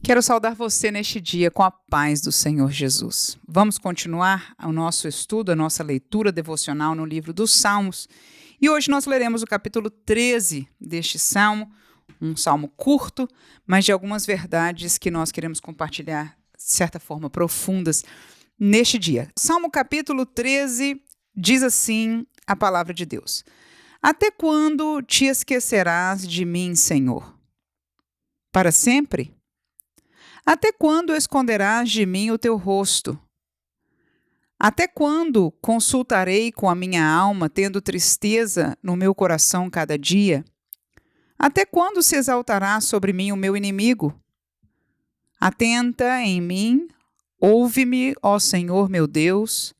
Quero saudar você neste dia com a paz do Senhor Jesus. Vamos continuar o nosso estudo, a nossa leitura devocional no livro dos Salmos. E hoje nós leremos o capítulo 13 deste salmo, um salmo curto, mas de algumas verdades que nós queremos compartilhar, de certa forma, profundas neste dia. Salmo capítulo 13 diz assim a palavra de Deus: Até quando te esquecerás de mim, Senhor? Para sempre? Até quando esconderás de mim o teu rosto? Até quando consultarei com a minha alma, tendo tristeza no meu coração cada dia? Até quando se exaltará sobre mim o meu inimigo? Atenta em mim, ouve-me, ó Senhor meu Deus.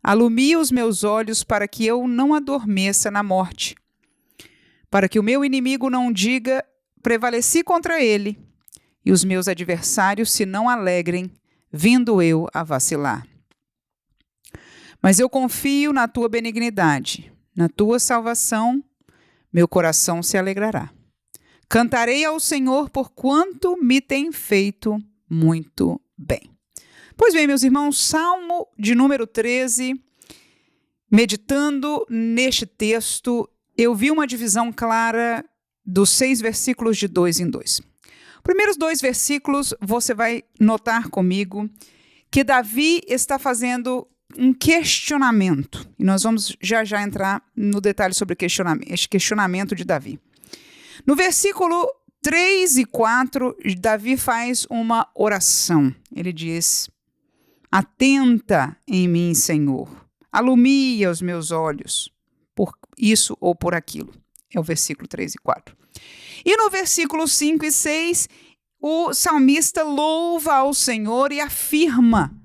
Alumia os meus olhos para que eu não adormeça na morte, para que o meu inimigo não diga: prevaleci contra ele, e os meus adversários se não alegrem, vindo eu a vacilar. Mas eu confio na tua benignidade, na tua salvação, meu coração se alegrará. Cantarei ao Senhor porquanto me tem feito muito bem. Pois bem, meus irmãos, Salmo de número 13, meditando neste texto, eu vi uma divisão clara dos 6 versículos de 2 em 2. Primeiros 2 versículos, você vai notar comigo que Davi está fazendo um questionamento. E nós vamos já entrar no detalhe sobre este questionamento de Davi. No versículo 3 e 4, Davi faz uma oração. Ele diz: Atenta em mim, Senhor. Alumia os meus olhos por isso ou por aquilo. É o versículo 3 e 4. E no versículo 5 e 6, o salmista louva ao Senhor e afirma,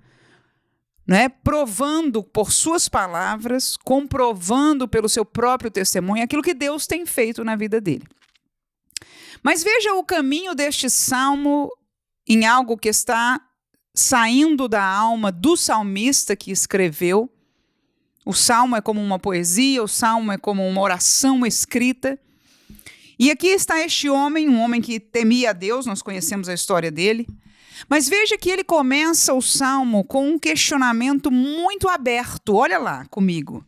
provando por suas palavras, comprovando pelo seu próprio testemunho aquilo que Deus tem feito na vida dele. Mas veja o caminho deste salmo em algo que está saindo da alma do salmista que escreveu. O salmo é como uma poesia, o salmo é como uma oração escrita. E aqui está este homem, um homem que temia a Deus, nós conhecemos a história dele. Mas veja que ele começa o salmo com um questionamento muito aberto. Olha lá comigo.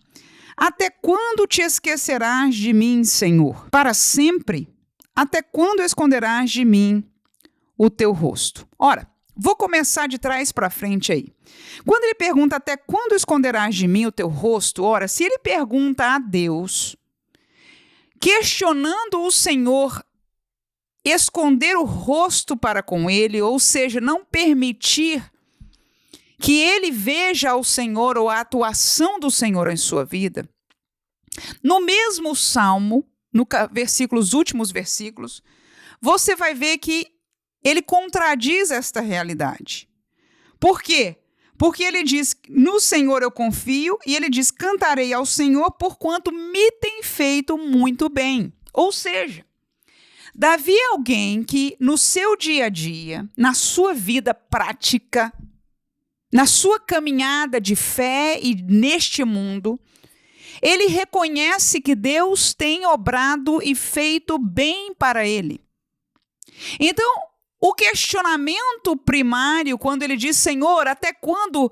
Até quando te esquecerás de mim, Senhor? Para sempre? Até quando esconderás de mim o teu rosto? Ora, vou começar de trás para frente aí. Quando ele pergunta até quando esconderás de mim o teu rosto, ora, se ele pergunta a Deus, questionando o Senhor esconder o rosto para com ele, ou seja, não permitir que ele veja o Senhor ou a atuação do Senhor em sua vida, no mesmo salmo, os últimos versículos, você vai ver que ele contradiz esta realidade. Por quê? Porque ele diz: no Senhor eu confio, e ele diz: cantarei ao Senhor porquanto me tem feito muito bem. Ou seja, Davi é alguém que no seu dia a dia, na sua vida prática, na sua caminhada de fé e neste mundo, ele reconhece que Deus tem obrado e feito bem para ele. Então, o questionamento primário, quando ele diz: Senhor, até quando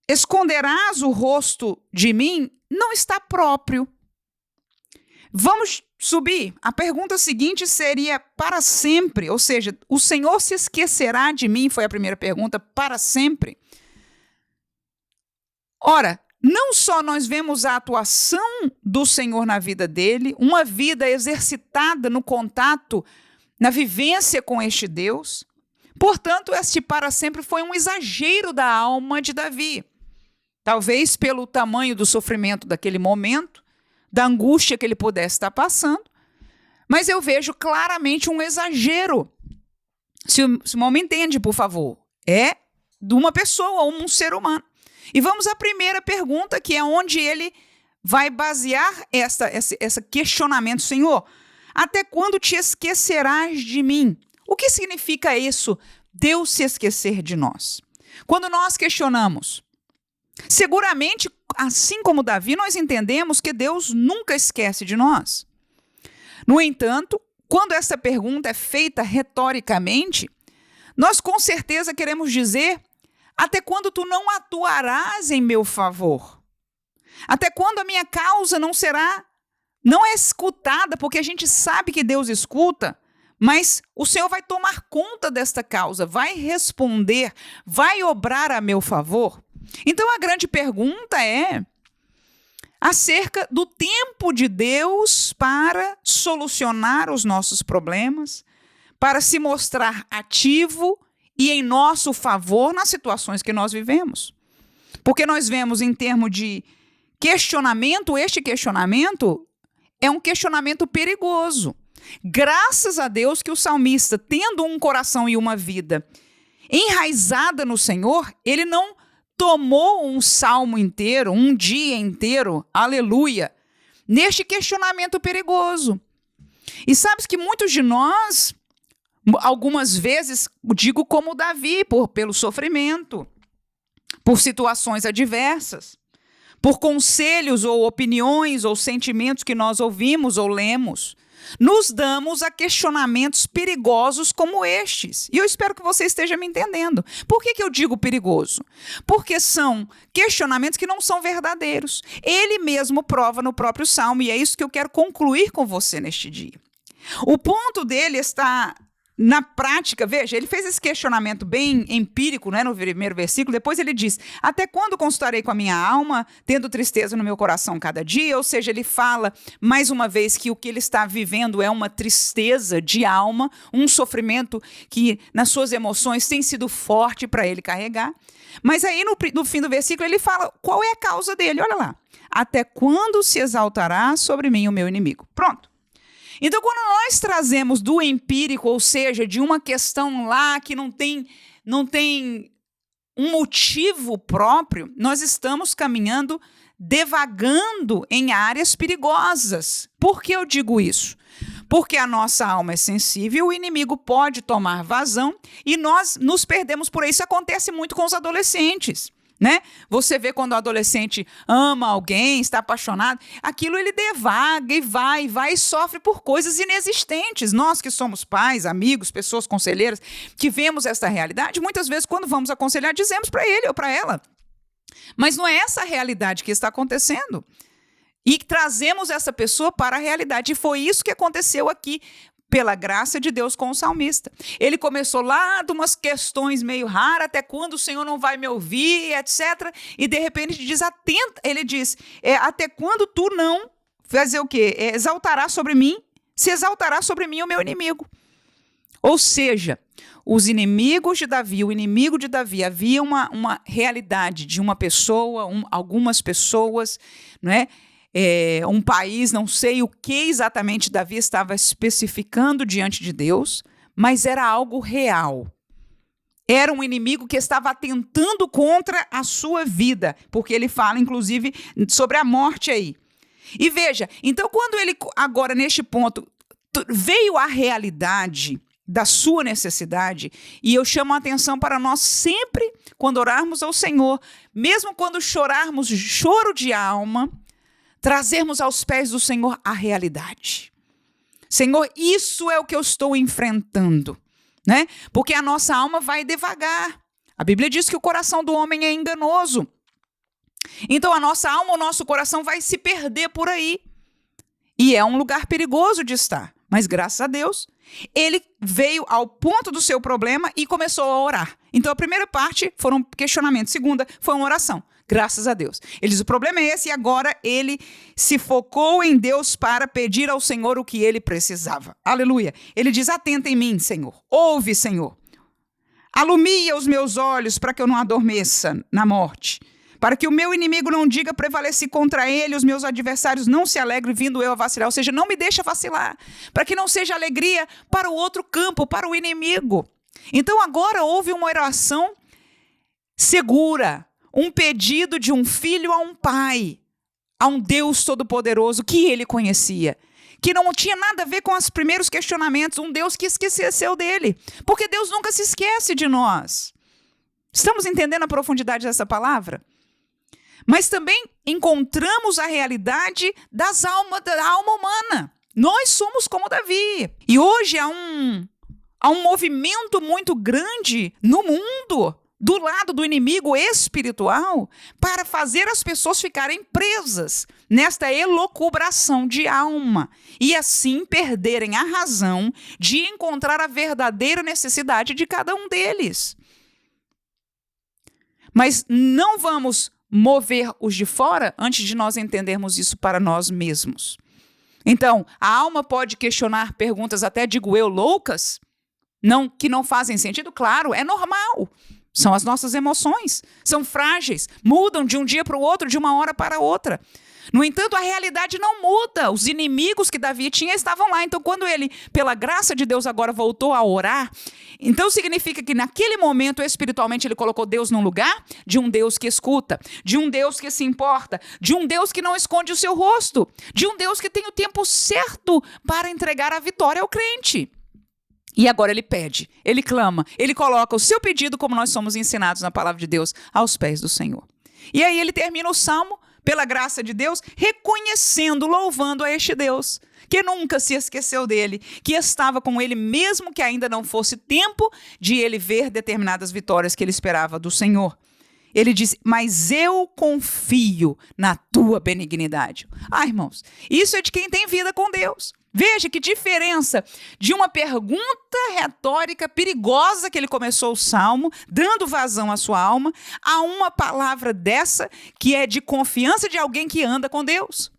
esconderás o rosto de mim, não está próprio. Vamos subir. A pergunta seguinte seria: para sempre? Ou seja, o Senhor se esquecerá de mim? Foi a primeira pergunta. Para sempre? Ora, não só nós vemos a atuação do Senhor na vida dele, uma vida exercitada no contato, na vivência com este Deus. Portanto, este para sempre foi um exagero da alma de Davi. Talvez pelo tamanho do sofrimento daquele momento, da angústia que ele pudesse estar passando, mas eu vejo claramente um exagero. Se o irmão me entende, por favor, é de uma pessoa, um ser humano. E vamos à primeira pergunta, que é onde ele vai basear esse questionamento. Senhor, até quando te esquecerás de mim? O que significa isso, Deus se esquecer de nós? Quando nós questionamos, seguramente, assim como Davi, nós entendemos que Deus nunca esquece de nós. No entanto, quando essa pergunta é feita retoricamente, nós com certeza queremos dizer: até quando tu não atuarás em meu favor? Até quando a minha causa não é escutada? Porque a gente sabe que Deus escuta, mas o Senhor vai tomar conta desta causa, vai responder, vai obrar a meu favor. Então a grande pergunta é acerca do tempo de Deus para solucionar os nossos problemas, para se mostrar ativo e em nosso favor nas situações que nós vivemos. Porque nós vemos em termos de questionamento, este questionamento é um questionamento perigoso. Graças a Deus que o salmista, tendo um coração e uma vida enraizada no Senhor, ele não tomou um salmo inteiro, um dia inteiro, aleluia, neste questionamento perigoso. E sabes que muitos de nós, algumas vezes, digo como Davi, pelo sofrimento, por situações adversas, por conselhos ou opiniões ou sentimentos que nós ouvimos ou lemos, nos damos a questionamentos perigosos como estes. E eu espero que você esteja me entendendo. Por que eu digo perigoso? Porque são questionamentos que não são verdadeiros. Ele mesmo prova no próprio Salmo, e é isso que eu quero concluir com você neste dia. O ponto dele está na prática. Veja, ele fez esse questionamento bem empírico, né, no primeiro versículo. Depois ele diz: até quando consultarei com a minha alma, tendo tristeza no meu coração cada dia? Ou seja, ele fala mais uma vez que o que ele está vivendo é uma tristeza de alma, um sofrimento que nas suas emoções tem sido forte para ele carregar. Mas aí no fim do versículo ele fala qual é a causa dele. Olha lá: até quando se exaltará sobre mim o meu inimigo? Pronto. Então, quando nós trazemos do empírico, ou seja, de uma questão lá que não tem um motivo próprio, nós estamos caminhando, devagando em áreas perigosas. Por que eu digo isso? Porque a nossa alma é sensível, o inimigo pode tomar vazão e nós nos perdemos por aí. Isso acontece muito com os adolescentes. Né? Você vê quando o adolescente ama alguém, está apaixonado, aquilo ele devaga e vai e sofre por coisas inexistentes. Nós que somos pais, amigos, pessoas conselheiras, que vemos esta realidade, muitas vezes quando vamos aconselhar, dizemos para ele ou para ela. Mas não é essa a realidade que está acontecendo. E trazemos essa pessoa para a realidade. E foi isso que aconteceu aqui, pela graça de Deus com o salmista. Ele começou lá de umas questões meio raras, até quando o Senhor não vai me ouvir, etc. E de repente ele diz, até quando tu não fazer o quê? Exaltará sobre mim, se exaltará sobre mim o meu inimigo. Ou seja, os inimigos de Davi, o inimigo de Davi, havia uma realidade de uma pessoa, algumas pessoas, não é? Um país, não sei o que exatamente Davi estava especificando diante de Deus, mas era algo real. Era um inimigo que estava atentando contra a sua vida, porque ele fala, inclusive, sobre a morte aí. E veja, então quando ele, agora neste ponto, veio a realidade da sua necessidade, e eu chamo a atenção para nós sempre, quando orarmos ao Senhor, mesmo quando chorarmos choro de alma, trazermos aos pés do Senhor a realidade. Senhor, isso é o que eu estou enfrentando, né? Porque a nossa alma vai devagar. A Bíblia diz que o coração do homem é enganoso. Então a nossa alma, o nosso coração vai se perder por aí. E é um lugar perigoso de estar. Mas graças a Deus, ele veio ao ponto do seu problema e começou a orar. Então a primeira parte foram questionamentos, a segunda foi uma oração. Graças a Deus. Ele diz, o problema é esse, e agora ele se focou em Deus para pedir ao Senhor o que ele precisava. Aleluia. Ele diz, atenta em mim, Senhor. Ouve, Senhor. Alumia os meus olhos para que eu não adormeça na morte. Para que o meu inimigo não diga, prevaleci contra ele, os meus adversários não se alegrem vindo eu a vacilar. Ou seja, não me deixa vacilar. Para que não seja alegria para o outro campo, para o inimigo. Então agora houve uma oração segura. Um pedido de um filho a um pai, a um Deus todo-poderoso que ele conhecia, que não tinha nada a ver com os primeiros questionamentos, um Deus que esqueceu dele, porque Deus nunca se esquece de nós. Estamos entendendo a profundidade dessa palavra? Mas também encontramos a realidade da alma humana. Nós somos como Davi. E hoje há um movimento muito grande no mundo, do lado do inimigo espiritual, para fazer as pessoas ficarem presas nesta elucubração de alma e assim perderem a razão de encontrar a verdadeira necessidade de cada um deles. Mas não vamos mover os de fora antes de nós entendermos isso para nós mesmos. Então, a alma pode questionar perguntas até, digo eu, loucas, que não fazem sentido. Claro, é normal. São as nossas emoções. São frágeis. Mudam de um dia para o outro, de uma hora para outra. No entanto, a realidade não muda. Os inimigos que Davi tinha estavam lá. Então, quando ele, pela graça de Deus, agora voltou a orar, então significa que naquele momento, espiritualmente, ele colocou Deus num lugar de um Deus que escuta, de um Deus que se importa, de um Deus que não esconde o seu rosto, de um Deus que tem o tempo certo para entregar a vitória ao crente. E agora ele pede, ele clama, ele coloca o seu pedido, como nós somos ensinados na palavra de Deus, aos pés do Senhor. E aí ele termina o salmo, pela graça de Deus, reconhecendo, louvando a este Deus, que nunca se esqueceu dele, que estava com ele, mesmo que ainda não fosse tempo de ele ver determinadas vitórias que ele esperava do Senhor. Ele disse, mas eu confio na tua benignidade. Ah, irmãos, isso é de quem tem vida com Deus. Veja que diferença de uma pergunta retórica perigosa que ele começou o salmo, dando vazão à sua alma, a uma palavra dessa que é de confiança de alguém que anda com Deus.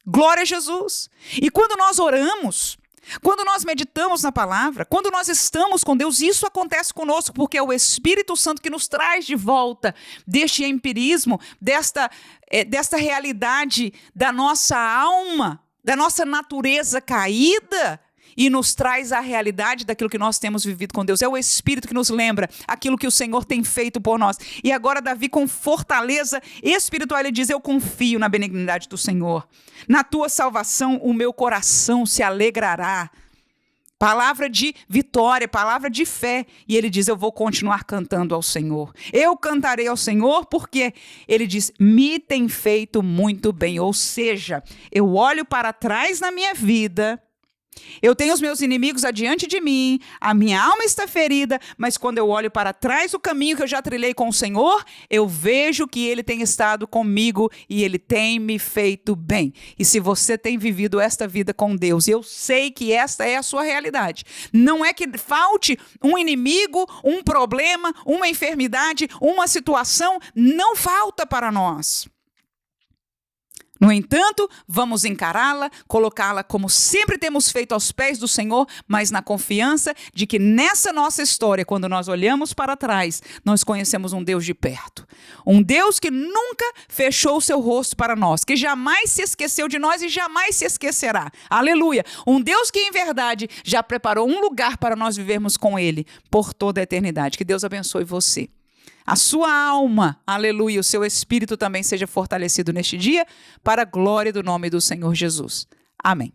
Glória a Jesus. E quando nós oramos, quando nós meditamos na palavra, quando nós estamos com Deus, isso acontece conosco, porque é o Espírito Santo que nos traz de volta deste empirismo, desta realidade da nossa alma, da nossa natureza caída, e nos traz a realidade daquilo que nós temos vivido com Deus. É o Espírito que nos lembra aquilo que o Senhor tem feito por nós. E agora Davi, com fortaleza espiritual, ele diz, eu confio na benignidade do Senhor. Na tua salvação o meu coração se alegrará. Palavra de vitória, palavra de fé. E ele diz, eu vou continuar cantando ao Senhor. Eu cantarei ao Senhor porque ele diz, me tem feito muito bem. Ou seja, eu olho para trás na minha vida, eu tenho os meus inimigos adiante de mim, a minha alma está ferida, mas quando eu olho para trás o caminho que eu já trilhei com o Senhor, eu vejo que Ele tem estado comigo e Ele tem me feito bem. E se você tem vivido esta vida com Deus, eu sei que esta é a sua realidade. Não é que falte um inimigo, um problema, uma enfermidade, uma situação, não falta para nós. No entanto, vamos encará-la, colocá-la como sempre temos feito aos pés do Senhor, mas na confiança de que nessa nossa história, quando nós olhamos para trás, nós conhecemos um Deus de perto. Um Deus que nunca fechou o seu rosto para nós, que jamais se esqueceu de nós e jamais se esquecerá. Aleluia! Um Deus que, em verdade, já preparou um lugar para nós vivermos com Ele por toda a eternidade. Que Deus abençoe você. A sua alma, aleluia, o seu espírito também seja fortalecido neste dia, para a glória do nome do Senhor Jesus. Amém.